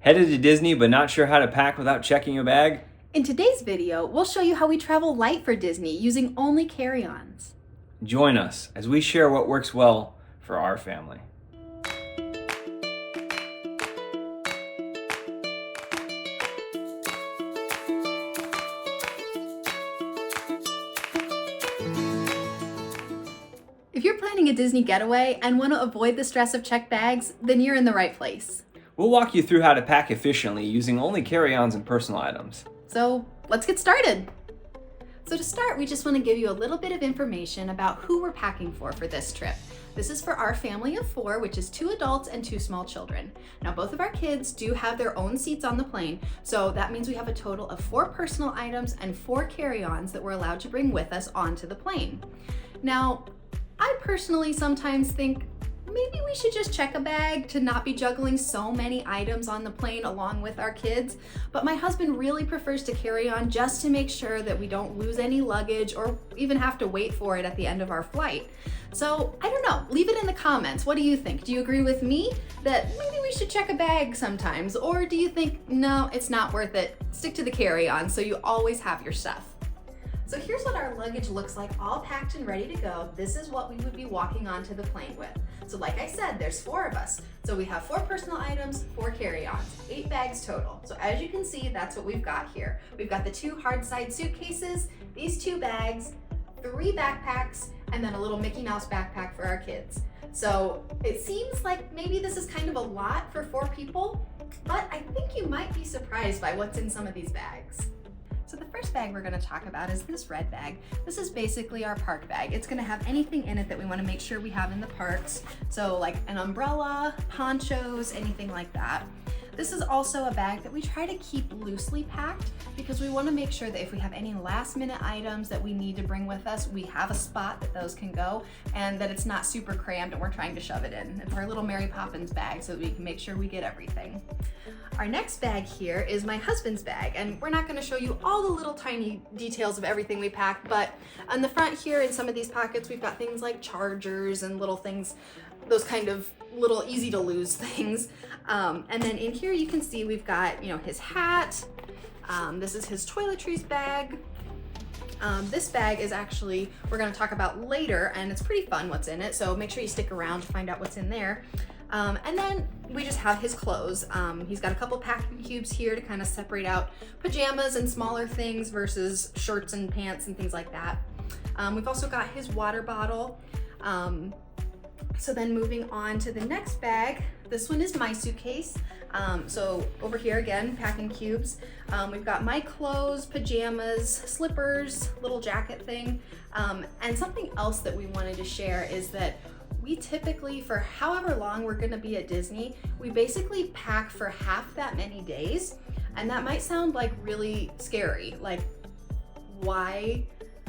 Headed to Disney but not sure how to pack without checking a bag? In today's video, we'll show you how we travel light for Disney using only carry-ons. Join us as we share what works well for our family. If you're planning a Disney getaway and want to avoid the stress of checked bags, then you're in the right place. We'll walk you through how to pack efficiently using only carry-ons and personal items. So let's get started. So to start, we just want to give you a little bit of information about who we're packing for this trip. This is for our family of 4, which is 2 adults and 2 small children. Now, both of our kids do have their own seats on the plane, so that means we have a total of 4 personal items and 4 carry-ons that we're allowed to bring with us onto the plane. Now, I personally sometimes think maybe we should just check a bag to not be juggling so many items on the plane along with our kids, but my husband really prefers to carry on just to make sure that we don't lose any luggage or even have to wait for it at the end of our flight. So I don't know, leave it in the comments. What do you think? Do you agree with me that maybe we should check a bag sometimes? Or do you think, no, it's not worth it, stick to the carry-on so you always have your stuff? So here's what our luggage looks like, all packed and ready to go. This is what we would be walking onto the plane with. So like I said, there's 4 of us. So we have 4 personal items, 4 carry-ons, 8 bags total. So as you can see, that's what we've got here. We've got the 2 hard side suitcases, these 2 bags, 3 backpacks, and then a little Mickey Mouse backpack for our kids. So it seems like maybe this is kind of a lot for 4 people, but I think you might be surprised by what's in some of these bags. So the first bag we're going to talk about is this red bag. This is basically our park bag. It's going to have anything in it that we want to make sure we have in the parks. So like an umbrella, ponchos, anything like that. This is also a bag that we try to keep loosely packed because we want to make sure that if we have any last minute items that we need to bring with us, we have a spot that those can go and that it's not super crammed and we're trying to shove it in. It's our little Mary Poppins bag so that we can make sure we get everything. Our next bag here is my husband's bag, and we're not going to show you all the little tiny details of everything we pack, but on the front here in some of these pockets we've got things like chargers and little things, those kind of little easy to lose things. And then in here you can see we've got, his hat. This is his toiletries bag. This bag is actually, we're going to talk about later, and it's pretty fun what's in it, so make sure you stick around to find out what's in there. And then we just have his clothes. He's got a couple packing cubes here to kind of separate out pajamas and smaller things versus shirts and pants and things like that. We've also got his water bottle. So then moving on to the next bag, this one is my suitcase. So over here again, packing cubes. We've got my clothes, pajamas, slippers, little jacket thing. And something else that we wanted to share is that we typically, for however long we're gonna be at Disney, we basically pack for half that many days. And that might sound like really scary. Like, why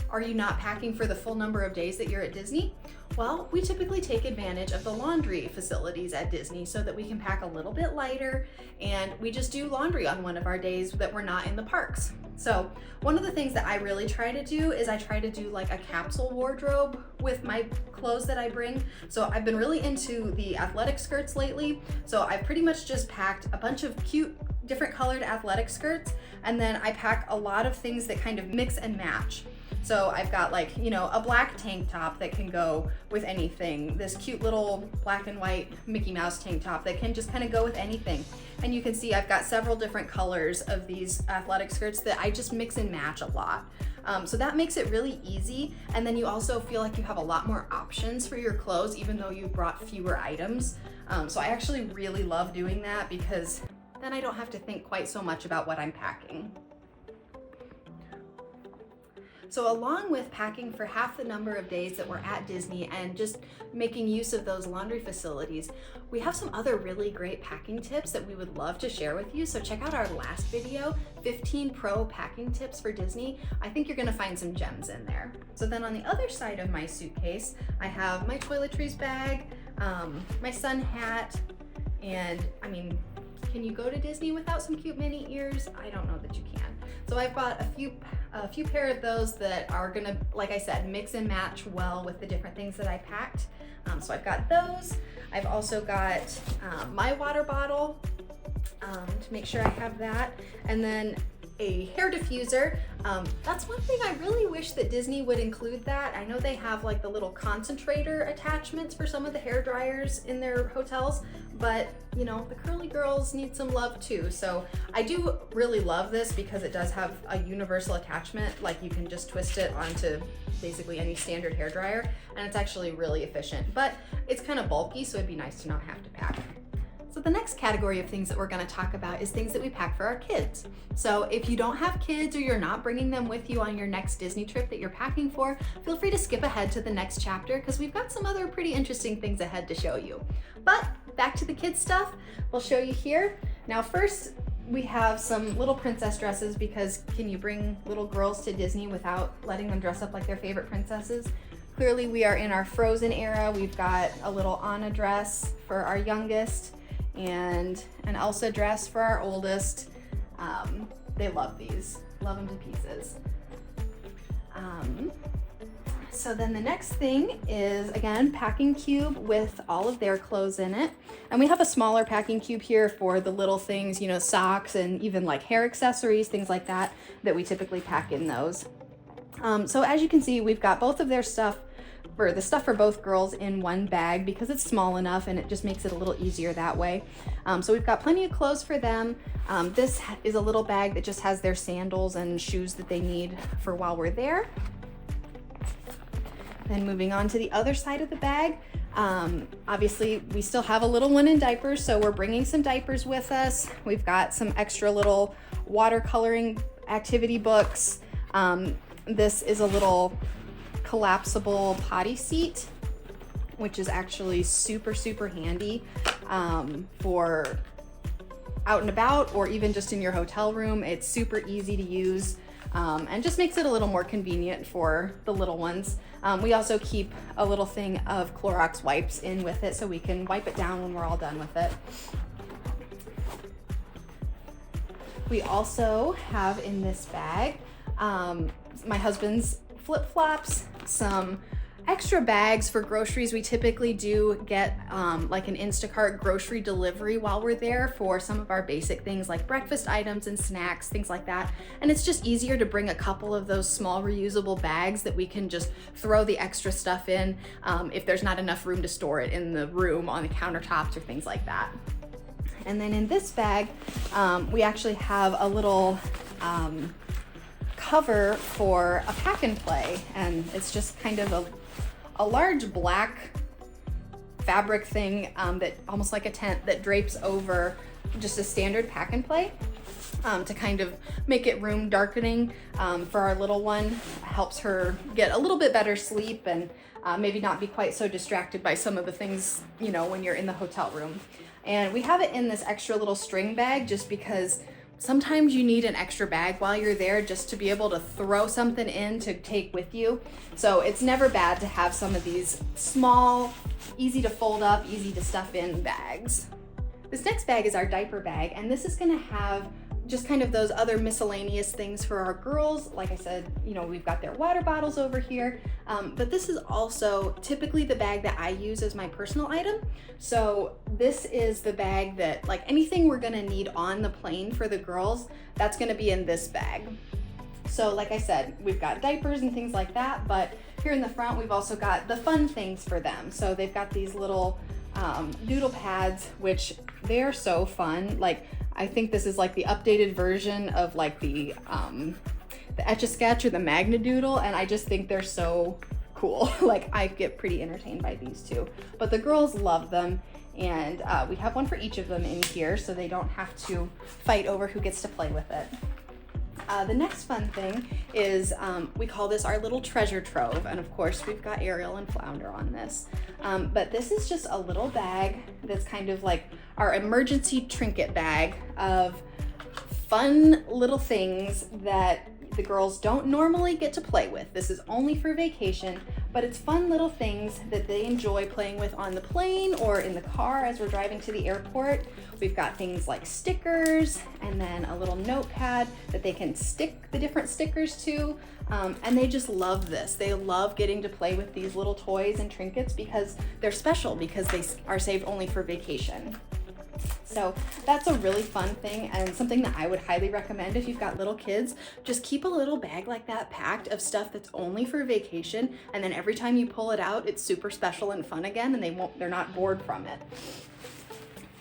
are you not packing for the full number of days that you're at Disney? Well, we typically take advantage of the laundry facilities at Disney so that we can pack a little bit lighter, and we just do laundry on one of our days that we're not in the parks. So one of the things that I really try to do is I try to do like a capsule wardrobe with my clothes that I bring. So I've been really into the athletic skirts lately. So I pretty much just packed a bunch of cute different colored athletic skirts, and then I pack a lot of things that kind of mix and match. So I've got like, a black tank top that can go with anything. This cute little black and white Mickey Mouse tank top that can just kind of go with anything. And you can see I've got several different colors of these athletic skirts that I just mix and match a lot. So that makes it really easy. And then you also feel like you have a lot more options for your clothes, even though you brought fewer items. So I actually really love doing that because then I don't have to think quite so much about what I'm packing. So along with packing for half the number of days that we're at Disney and just making use of those laundry facilities, we have some other really great packing tips that we would love to share with you. So check out our last video, 15 Pro packing tips for Disney. I think you're gonna find some gems in there. So then on the other side of my suitcase, I have my toiletries bag, my sun hat, and can you go to Disney without some cute mini ears? I don't know that you can. So I've got a few pair of those that are gonna, like I said, mix and match well with the different things that I packed. So I've got those. I've also got my water bottle. to make sure I have that. And then a hair diffuser. That's one thing I really wish that Disney would include that. I know they have like the little concentrator attachments for some of the hair dryers in their hotels, but you know, the curly girls need some love too. So I do really love this because it does have a universal attachment. Like you can just twist it onto basically any standard hair dryer, and it's actually really efficient, but it's kind of bulky, so it'd be nice to not have to pack. So the next category of things that we're going to talk about is things that we pack for our kids. So if you don't have kids or you're not bringing them with you on your next Disney trip that you're packing for, feel free to skip ahead to the next chapter because we've got some other pretty interesting things ahead to show you. But back to the kids stuff, we'll show you here. Now first, we have some little princess dresses because can you bring little girls to Disney without letting them dress up like their favorite princesses? Clearly we are in our Frozen era. We've got a little Anna dress for our youngest and an Elsa dress for our oldest. They love these, love them to pieces. So then the next thing is, again, packing cube with all of their clothes in it. And we have a smaller packing cube here for the little things, you know, socks and even like hair accessories, things like that, that we typically pack in those. So as you can see, we've got both of their stuff, or the stuff for both girls, in one bag because it's small enough and it just makes it a little easier that way. So we've got plenty of clothes for them. This is a little bag that just has their sandals and shoes that they need for while we're there. Then moving on to the other side of the bag, obviously we still have a little one in diapers, so we're bringing some diapers with us. We've got some extra little watercoloring activity books. This is a little collapsible potty seat, which is actually super, super handy for out and about or even just in your hotel room. It's super easy to use and just makes it a little more convenient for the little ones. We also keep a little thing of Clorox wipes in with it so we can wipe it down when we're all done with it. We also have in this bag my husband's flip-flops, some extra bags for groceries. We typically do get like an Instacart grocery delivery while we're there for some of our basic things like breakfast items and snacks, things like that. And it's just easier to bring a couple of those small reusable bags that we can just throw the extra stuff in if there's not enough room to store it in the room on the countertops or things like that. And then in this bag, we actually have a little cover for a pack and play, and it's just kind of a large black fabric thing that almost like a tent that drapes over just a standard pack and play to kind of make it room darkening for our little one. Helps her get a little bit better sleep and maybe not be quite so distracted by some of the things, you know, when you're in the hotel room. And we have it in this extra little string bag just because sometimes you need an extra bag while you're there just to be able to throw something in to take with you. So it's never bad to have some of these small, easy to fold up, easy to stuff in bags. This next bag is our diaper bag, and this is gonna have just kind of those other miscellaneous things for our girls. Like I said, you know, we've got their water bottles over here, but this is also typically the bag that I use as my personal item. So this is the bag that, like, anything we're gonna need on the plane for the girls, that's gonna be in this bag. So like I said, we've got diapers and things like that, but here in the front, we've also got the fun things for them. So they've got these little doodle pads, which they're so fun. Like, I think this is like the updated version of like the Etch-a-Sketch or the Magna Doodle, and I just think they're so cool. Like, I get pretty entertained by these two, but the girls love them, and we have one for each of them in here so they don't have to fight over who gets to play with it. The next fun thing is we call this our little treasure trove, and of course we've got Ariel and Flounder on this. But this is just a little bag that's kind of like our emergency trinket bag of fun little things that the girls don't normally get to play with. This is only for vacation, but it's fun little things that they enjoy playing with on the plane or in the car as we're driving to the airport. We've got things like stickers and then a little notepad that they can stick the different stickers to. And they just love this. They love getting to play with these little toys and trinkets because they're special, because they are saved only for vacation. So that's a really fun thing and something that I would highly recommend if you've got little kids. Just keep a little bag like that packed of stuff that's only for vacation, and then every time you pull it out, it's super special and fun again, and they're not bored from it.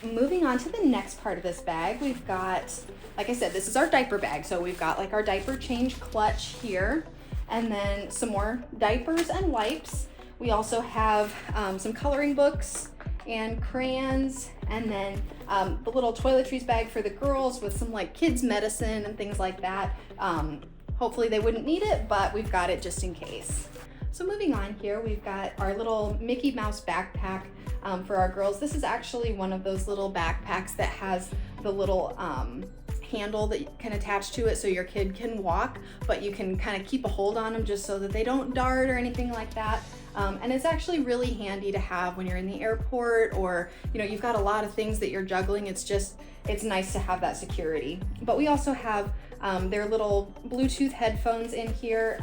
Moving on to the next part of this bag, we've got, like I said, this is our diaper bag. So we've got like our diaper change clutch here, and then some more diapers and wipes. We also have some coloring books and crayons, and then the little toiletries bag for the girls with some like kids medicine and things like that. Hopefully they wouldn't need it, but we've got it just in case. So moving on here, we've got our little Mickey Mouse backpack for our girls. This is actually one of those little backpacks that has the little handle that you can attach to it so your kid can walk, but you can kind of keep a hold on them just so that they don't dart or anything like that. And it's actually really handy to have when you're in the airport, or you've got a lot of things that you're juggling. It's nice to have that security. But we also have their little Bluetooth headphones in here,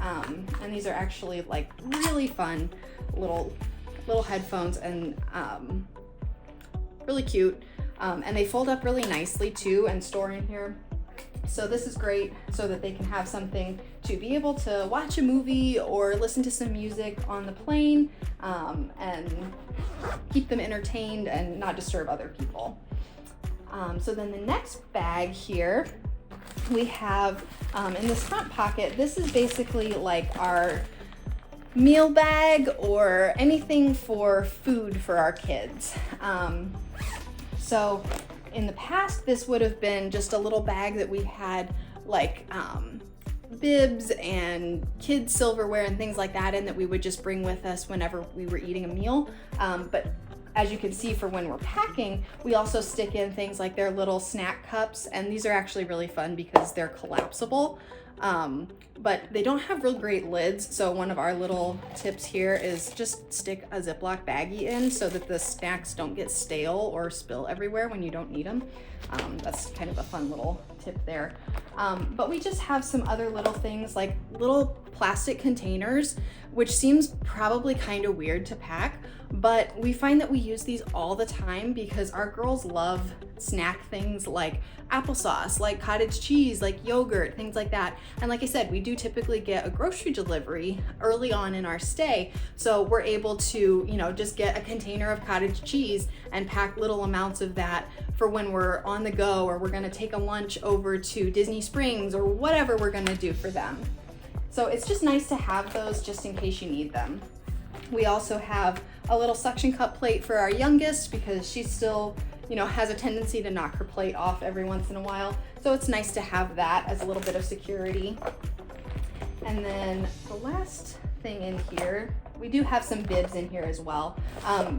and these are actually like really fun little headphones, and really cute. And they fold up really nicely too and store in here. So this is great so that they can have something to be able to watch a movie or listen to some music on the plane, and keep them entertained and not disturb other people. So then the next bag here, we have in this front pocket, this is basically like our meal bag or anything for food for our kids. So in the past, this would have been just a little bag that we had like bibs and kids silverware and things like that in, that we would just bring with us whenever we were eating a meal. But as you can see, for when we're packing, we also stick in things like their little snack cups, and these are actually really fun because they're collapsible. But they don't have real great lids, so one of our little tips here is just stick a Ziploc baggie in so that the snacks don't get stale or spill everywhere when you don't need them. That's kind of a fun little tip there. But we just have some other little things like little plastic containers, which seems probably kind of weird to pack, but we find that we use these all the time because our girls love snack things like applesauce, like cottage cheese, like yogurt, things like that. And like I said, we do typically get a grocery delivery early on in our stay, so we're able to, just get a container of cottage cheese and pack little amounts of that for when we're on the go, or we're gonna take a lunch over to Disney Springs, or whatever we're gonna do for them. So it's just nice to have those just in case you need them. We also have a little suction cup plate for our youngest because she's still, has a tendency to knock her plate off every once in a while. So it's nice to have that as a little bit of security. And then the last thing in here, we do have some bibs in here as well.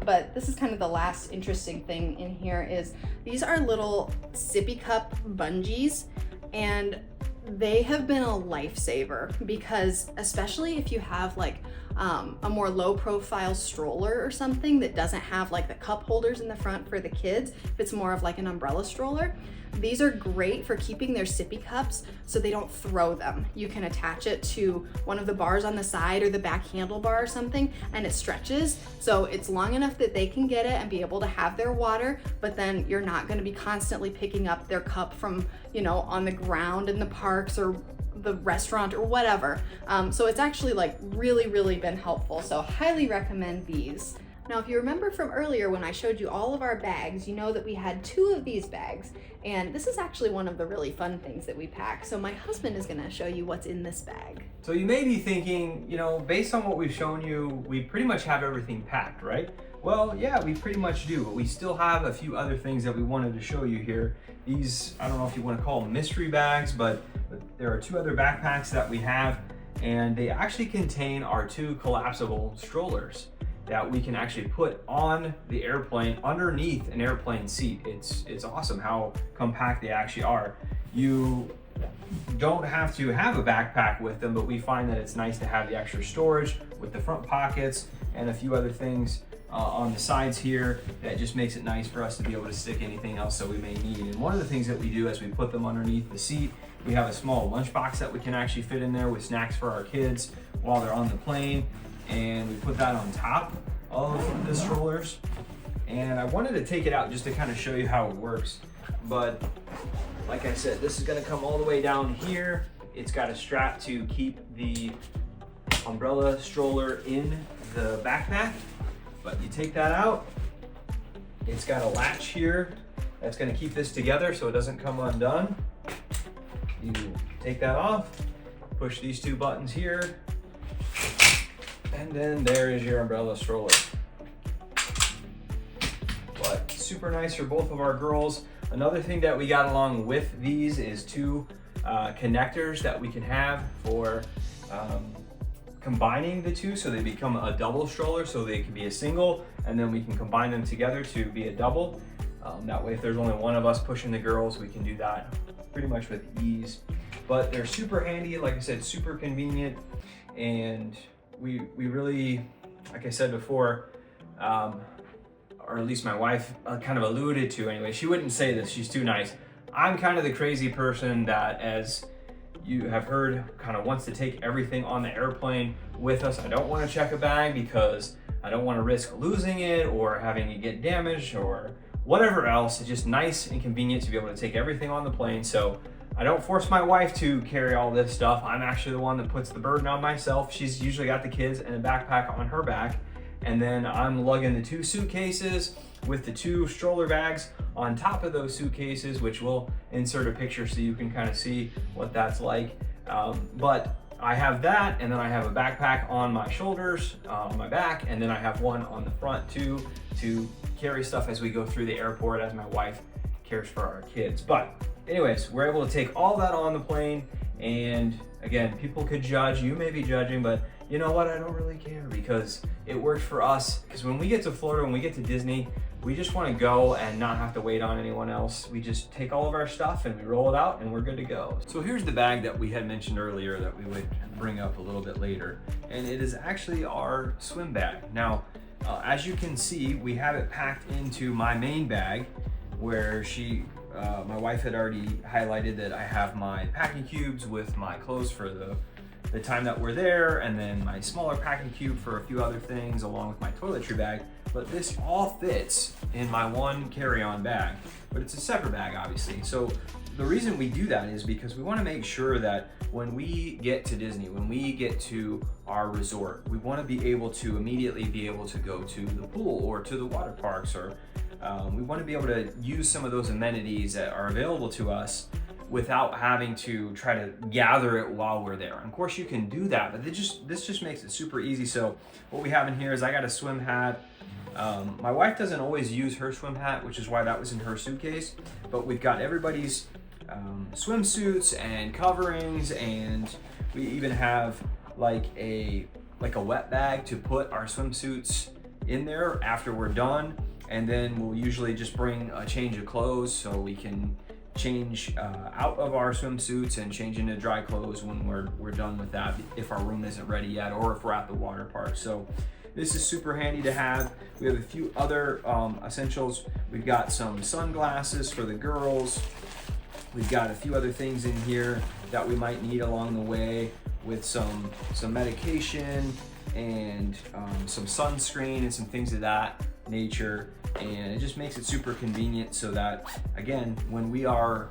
But this is kind of the last interesting thing in here is these are little sippy cup bungees, and they have been a lifesaver because especially if you have like a more low profile stroller or something that doesn't have like the cup holders in the front for the kids, if it's more of like an umbrella stroller, these are great for keeping their sippy cups so they don't throw them. You can attach it to one of the bars on the side or the back handlebar or something, and it stretches so it's long enough that they can get it and be able to have their water, but then you're not going to be constantly picking up their cup from, on the ground in the parks or the restaurant or whatever. So it's actually like really been helpful. So highly recommend these. Now, if you remember from earlier when I showed you all of our bags, you know that we had 2 of these bags, and this is actually one of the really fun things that we pack. So my husband is gonna show you what's in this bag. So you may be thinking, based on what we've shown you, we pretty much have everything packed, right? Well, yeah, we pretty much do, but we still have a few other things that we wanted to show you here. These, I don't know if you want to call them mystery bags, but there are 2 other backpacks that we have, and they actually contain our 2 collapsible strollers that we can actually put on the airplane underneath an airplane seat. It's awesome how compact they actually are. You don't have to have a backpack with them, but we find that it's nice to have the extra storage with the front pockets and a few other things on the sides here that just makes it nice for us to be able to stick anything else that we may need. And one of the things that we do as we put them underneath the seat, we have a small lunchbox that we can actually fit in there with snacks for our kids while they're on the plane, and we put that on top of the strollers. And I wanted to take it out just to kind of show you how it works. But like I said, this is gonna come all the way down here. It's got a strap to keep the umbrella stroller in the backpack. But you take that out, it's got a latch here that's gonna keep this together so it doesn't come undone. You take that off, push these two buttons here, and then there is your umbrella stroller. But super nice for both of our girls. Another thing that we got along with these is two connectors that we can have for combining the two so they become a double stroller, so they can be a single and then we can combine them together to be a double. That way if there's only one of us pushing the girls, we can do that pretty much with ease. But they're super handy, like I said, super convenient, and we really, like I said before, or at least my wife kind of alluded to anyway, she wouldn't say this, she's too nice. I'm kind of the crazy person that, as you have heard, kind of wants to take everything on the airplane with us. I don't want to check a bag because I don't want to risk losing it or having it get damaged or whatever else. It's just nice and convenient to be able to take everything on the plane. So I don't force my wife to carry all this stuff. I'm actually the one that puts the burden on myself. She's usually got the kids and a backpack on her back. And then I'm lugging the two suitcases with the two stroller bags on top of those suitcases, which we'll insert a picture so you can kind of see what that's like. But I have that, and then I have a backpack on my shoulders, on my back, and then I have one on the front too, to carry stuff as we go through the airport as my wife cares for our kids. But anyways, we're able to take all that on the plane, and again, people could judge, you may be judging, but you know what, I don't really care because it works for us. Because when we get to Florida, when we get to Disney, we just want to go and not have to wait on anyone else. We just take all of our stuff and we roll it out and we're good to go. So here's the bag that we had mentioned earlier that we would bring up a little bit later. And it is actually our swim bag. Now, as you can see, we have it packed into my main bag where my wife had already highlighted that I have my packing cubes with my clothes for the time that we're there, and then my smaller packing cube for a few other things along with my toiletry bag. But this all fits in my one carry-on bag, but it's a separate bag obviously. So the reason we do that is because we want to make sure that when we get to Disney, when we get to our resort, we want to be able to immediately be able to go to the pool or to the water parks, or we want to be able to use some of those amenities that are available to us without having to try to gather it while we're there. And of course you can do that, but this just makes it super easy. So what we have in here is I got a swim hat. My wife doesn't always use her swim hat, which is why that was in her suitcase, but we've got everybody's swimsuits and coverings, and we even have like a wet bag to put our swimsuits in there after we're done. And then we'll usually just bring a change of clothes so we can change out of our swimsuits and change into dry clothes when we're done with that, if our room isn't ready yet or if we're at the water park. So this is super handy to have. We have a few other essentials. We've got some sunglasses for the girls. We've got a few other things in here that we might need along the way, with some medication and some sunscreen and some things of that nature. And it just makes it super convenient so that, again, when we are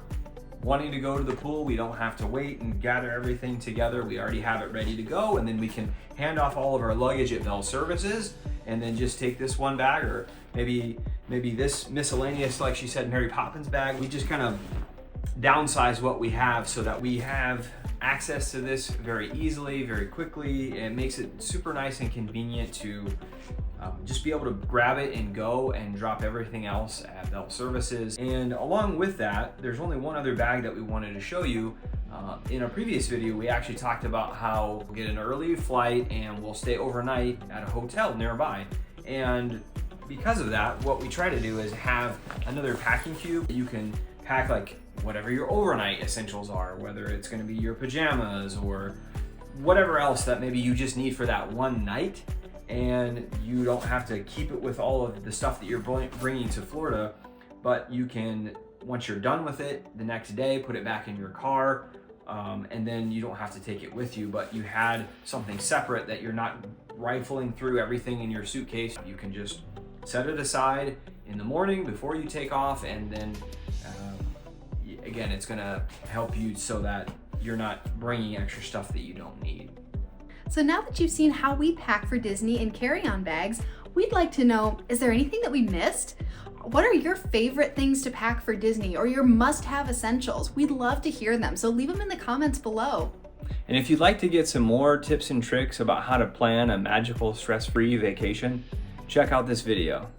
wanting to go to the pool, we don't have to wait and gather everything together. We already have it ready to go, and then we can hand off all of our luggage at Bell Services and then just take this one bag, or maybe this miscellaneous, like she said, Mary Poppins bag. We just kind of downsize what we have so that we have access to this very easily, very quickly. It makes it super nice and convenient to just be able to grab it and go and drop everything else at Bell Services. And along with that, there's only one other bag that we wanted to show you. In a previous video, we actually talked about how we'll get an early flight and we'll stay overnight at a hotel nearby. And because of that, what we try to do is have another packing cube. You can pack like whatever your overnight essentials are, whether it's going to be your pajamas or whatever else that maybe you just need for that one night, and you don't have to keep it with all of the stuff that you're bringing to Florida, but you can, once you're done with it, the next day put it back in your car, and then you don't have to take it with you, but you had something separate that you're not rifling through everything in your suitcase. You can just Set it aside in the morning before you take off, and then again, it's gonna help you so that you're not bringing extra stuff that you don't need. So now that you've seen how we pack for Disney in carry-on bags, we'd like to know, is there anything that we missed? What are your favorite things to pack for Disney, or your must-have essentials? We'd love to hear them, so leave them in the comments below. And if you'd like to get some more tips and tricks about how to plan a magical, stress-free vacation, check out this video.